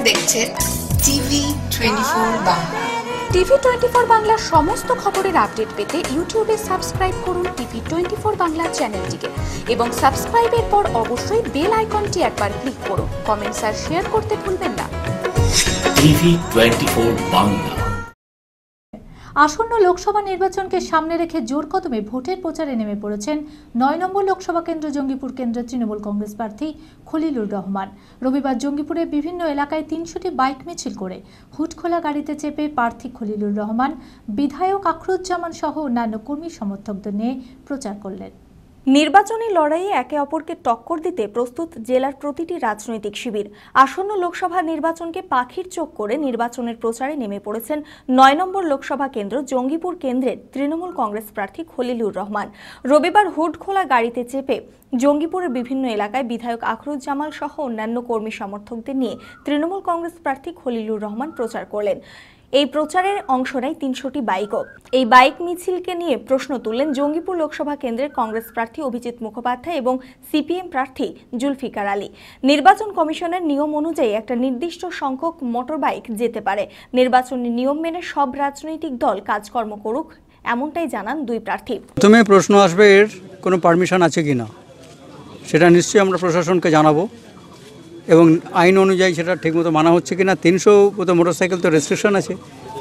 দেখছেন TV 24 Bangla. TV 24 বাংলার সমস্ত খবরের আপডেট পেতে ইউটিউবে সাবস্ক্রাইব করুন টিভি 24 বাংলা চ্যানেলটিকে এবং সাবস্ক্রাইবের পর অবশ্যই বেল আইকনটি একবার ক্লিক করুন। কমেন্টস আর শেয়ার করতে ভুলবেন না। টিভি 24 বাংলা। আসন্ন লোকসভা নির্বাচনকে সামনে রেখে জোর কদমে ভোটের প্রচারে নেমে পড়েছেন ৯ নম্বর লোকসভা কেন্দ্র জঙ্গিপুর কেন্দ্রের তৃণমূল কংগ্রেস প্রার্থী খলিলুর রহমান। রবিবার জঙ্গিপুরের বিভিন্ন এলাকায় ৩০০টি বাইক মিছিল করে হুডখোলা গাড়িতে চেপে প্রার্থী খলিলুর রহমান বিধায়ক আখরুজ্জামান সহ অন্যান্য কর্মী সমর্থকদের নিয়ে প্রচার করলেন। নির্বাচনী লড়াইয়ে একে অপরকে টক্কর দিতে প্রস্তুত জেলার প্রতিটি রাজনৈতিক শিবির। আসন্ন লোকসভা নির্বাচনকে পাখির চোখ করে নির্বাচনের প্রচারে নেমে পড়েছেন ৯ নম্বর লোকসভা কেন্দ্র জঙ্গিপুর কেন্দ্রের তৃণমূল কংগ্রেস প্রার্থী খলিলুর রহমান। রবিবার হুডখোলা গাড়িতে চেপে জঙ্গিপুরের বিভিন্ন এলাকায় বিধায়ক আখরুজ্জামান সহ অন্যান্য কর্মী সমর্থকদের নিয়ে তৃণমূল কংগ্রেস প্রার্থী খলিলুর রহমান প্রচার করলেন। এই প্রচারের অংশ নেয় ৩০০টি বাইকও। এই বাইক মিছিলকে নিয়ে প্রশ্ন তুললেন জঙ্গিপুর লোকসভা কেন্দ্রের কংগ্রেস প্রার্থী অভিজিৎ মুখোপাধ্যায় এবং সিপিএম প্রার্থী জুলফিকার আলী। নির্বাচন কমিশনের নিয়ম অনুযায়ী একটা নির্দিষ্ট সংখ্যক মোটর বাইক যেতে পারে। নির্বাচনী নিয়ম মেনে সব রাজনৈতিক দল কাজকর্ম করুক, এমনটাই জানান দুই প্রার্থী। প্রথমে প্রশ্ন আসবে এর কোনো পারমিশন আছে কিনা, সেটা নিশ্চয়ই আমরা প্রশাসনকে জানাবো এবং আইন অনুযায়ী সেটা ঠিকমতো মানা হচ্ছে কিনা। ৩০০ মোটরসাইকেল তো রেস্ট্রিকশন আছে,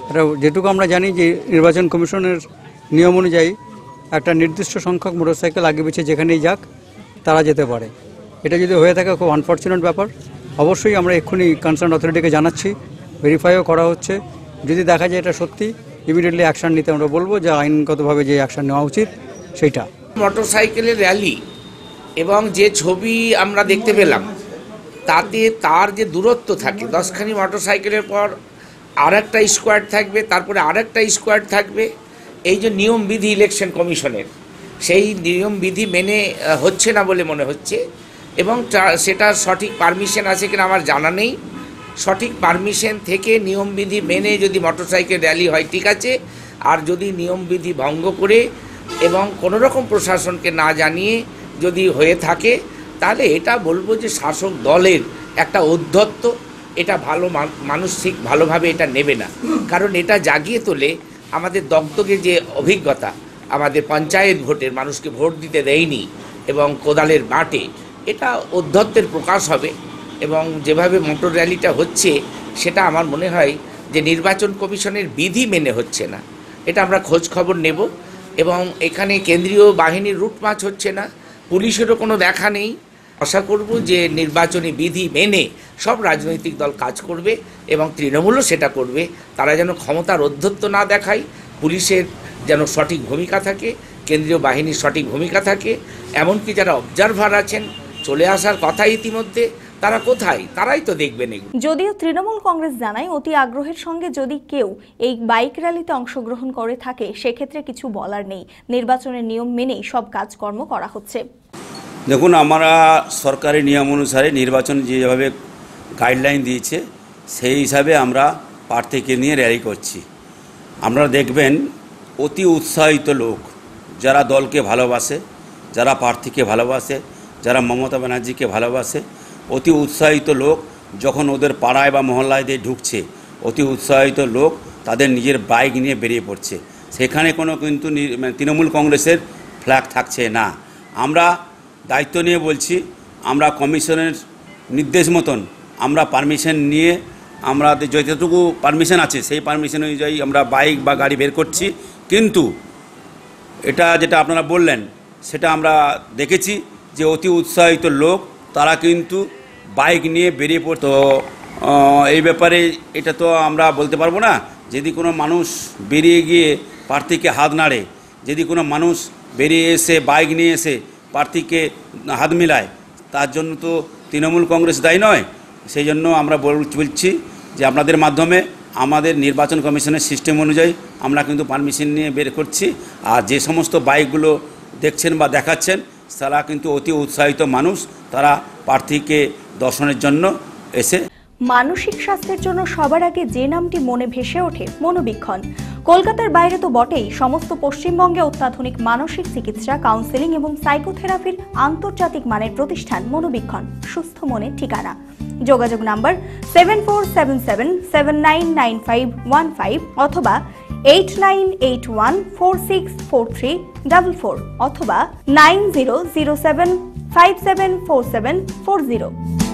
এটা যেটুকু আমরা জানি যে নির্বাচন কমিশনের নিয়ম অনুযায়ী একটা নির্দিষ্ট সংখ্যক মোটরসাইকেল আগে পিছিয়ে যেখানেই যাক তারা যেতে পারে। এটা যদি হয়ে থাকে খুব আনফর্চুনেট ব্যাপার। অবশ্যই আমরা এক্ষুনি কনসার্ন অথরিটিকে জানাচ্ছি, ভেরিফাইও করা হচ্ছে। যদি দেখা যায় এটা সত্যি, ইমিডিয়েটলি অ্যাকশান নিতে আমরা বলবো, যে আইনগতভাবে যে অ্যাকশান নেওয়া উচিত সেইটা। মোটরসাইকেলের র্যালি এবং যে ছবি আমরা দেখতে পেলাম তাতে তার যে দূরত্ব থাকে, 10খানি মোটরসাইকেলের পর আর একটা স্কোয়াড থাকবে, তারপরে আর একটা স্কোয়াড থাকবে। এই যে নিয়মবিধি ইলেকশন কমিশনের, সেই নিয়মবিধি মেনে হচ্ছে না বলে মনে হচ্ছে এবং সেটা সঠিক পারমিশন আছে কিনা আমার জানা নেই। সঠিক পারমিশন থেকে নিয়মবিধি মেনে যদি মোটরসাইকেল র্যালি হয় ঠিক আছে, আর যদি নিয়মবিধি ভঙ্গ করে এবং কোনোরকম প্রশাসনকে না জানিয়ে যদি হয়ে থাকে, তাহলে এটা বলবো যে শাসক দলের একটা ঔদ্ধত্য। এটা মানুষ ঠিক ভালোভাবে এটা নেবে না, কারণ এটা জাগিয়ে তোলে আমাদের দগদগে যে অভিজ্ঞতা, আমাদের পঞ্চায়েত ভোটের মানুষকে ভোট দিতে দেয়নি এবং কোদালের বাঁটে, এটা ঔদ্ধত্যের প্রকাশ হবে। এবং যেভাবে মোটর র্যালিটা হচ্ছে সেটা আমার মনে হয় যে নির্বাচন কমিশনের বিধি মেনে হচ্ছে না। এটা আমরা খোঁজ খবর নেব এবং এখানে কেন্দ্রীয় বাহিনীর রুটমার্চ হচ্ছে না, পুলিশেরও কোনো দেখা নেই। আশা করব যে নির্বাচনী বিধি মেনে সব রাজনৈতিক দল কাজ করবে এবং তৃণমূলও সেটা করবে। তারা যেন ক্ষমতার ঔদ্ধত্য না দেখায়, পুলিশের যেন সঠিক ভূমিকা থাকে, কেন্দ্রীয় বাহিনীর সঠিক ভূমিকা থাকে। এমনকি যারা অবজারভার আছেন, চলে আসার কথা ইতিমধ্যে, তারা কোথায়, তারাই তো দেখবেন এগুলো। যদিও তৃণমূল কংগ্রেস জানায় অতি আগ্রহের সঙ্গে যদি কেউ এই বাইক র্যালিতে অংশগ্রহণ করে থাকে সেক্ষেত্রে কিছু বলার নেই। নির্বাচনের নিয়ম মেনেই সব কাজকর্ম করা হচ্ছে। দেখুন, আমরা সরকারি নিয়ম অনুসারে নির্বাচন যেভাবে গাইডলাইন দিয়েছে সেই হিসাবে আমরা প্রার্থীকে নিয়ে র্যালি করছি। আপনারা দেখবেন অতি উৎসাহিত লোক, যারা দলকে ভালোবাসে, যারা প্রার্থীকে ভালোবাসে, যারা মমতা ব্যানার্জিকে ভালোবাসে, অতি উৎসাহিত লোক যখন ওদের পাড়ায় বা মহল্লায় দিয়ে ঢুকছে, অতি উৎসাহিত লোক তাদের নিজের বাইক নিয়ে বেরিয়ে পড়ছে। সেখানে কোনো কিন্তু তৃণমূল কংগ্রেসের ফ্ল্যাগ থাকছে না। আমরা দায়িত্ব নিয়ে বলছি, আমরা কমিশনের নির্দেশ মতন আমরা পারমিশন নিয়ে আমাদের যতটুকু পারমিশন আছে সেই পারমিশন অনুযায়ী আমরা বাইক বা গাড়ি বের করছি। কিন্তু এটা যেটা আপনারা বললেন সেটা আমরা দেখেছি যে অতি উৎসাহিত লোক তারা কিন্তু বাইক নিয়ে বেরিয়ে পড়তো। এই ব্যাপারে এটা তো আমরা বলতে পারবো না। যদি কোনো মানুষ বেরিয়ে গিয়ে প্রার্থীকে হাত নাড়ে, যদি কোনো মানুষ বেরিয়ে এসে বাইক নিয়ে এসে প্রার্থীকে হাত মিলায়, তার জন্য তো তৃণমূল কংগ্রেস দায়ী নয়। সেই জন্য আমরা বলছি যে আপনাদের মাধ্যমে আমাদের নির্বাচন কমিশনের সিস্টেম অনুযায়ী আমরা কিন্তু পারমিশন নিয়ে বের করছি। আর যে সমস্ত বাইকগুলো দেখছেন বা দেখাচ্ছেন তারা কিন্তু অতি উৎসাহিত মানুষ, তারা প্রার্থীকে দর্শনের জন্য এসে মানসিক স্বাস্থ্যের জন্য সবার আগে যে নামটি মনে ভেসে ওঠে মনোবীক্ষণ। কলকাতার বাইরে তো বটেই, সমস্ত পশ্চিমবঙ্গে অত্যাধুনিক মানসিক চিকিৎসা, কাউন্সেলিং এবং সাইকোথেরাপির আন্তর্জাতিক মানের প্রতিষ্ঠান মনোবীক্ষণ, সুস্থ মনের ঠিকানা। যোগাযোগ নাম্বার 7477799515 অথবা 8981464344 অথবা 9007574740।